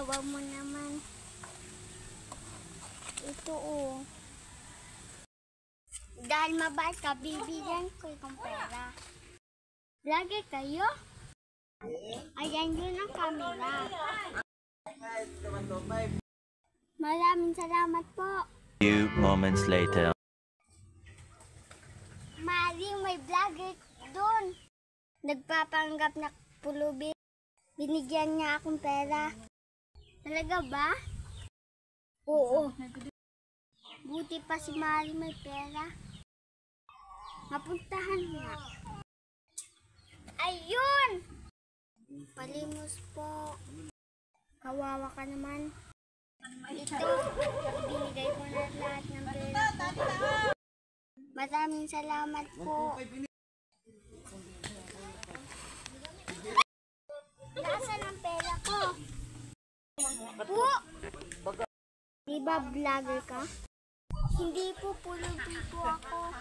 Awa mo naman. Ito oh. Dahil mabait ka, bibigyan ko yung pera. Vlogger kayo? Ayan yun ang camera. Maraming salamat po. Few moments later. Maring may vlogger doon. Nagpapanggap na pulubi. Binigyan niya akong pera. Talaga ba? Oo. Buti pa si Maring may pera. Mapuntahan niya. Ayun! Palimos po. Kawawa ka naman. Ito, ibinigay ko na lahat ng pera ko. Maraming salamat po. Nasaan ang pera ko? Po! Di ba vlogger ka? Hindi po, pulubi po ako.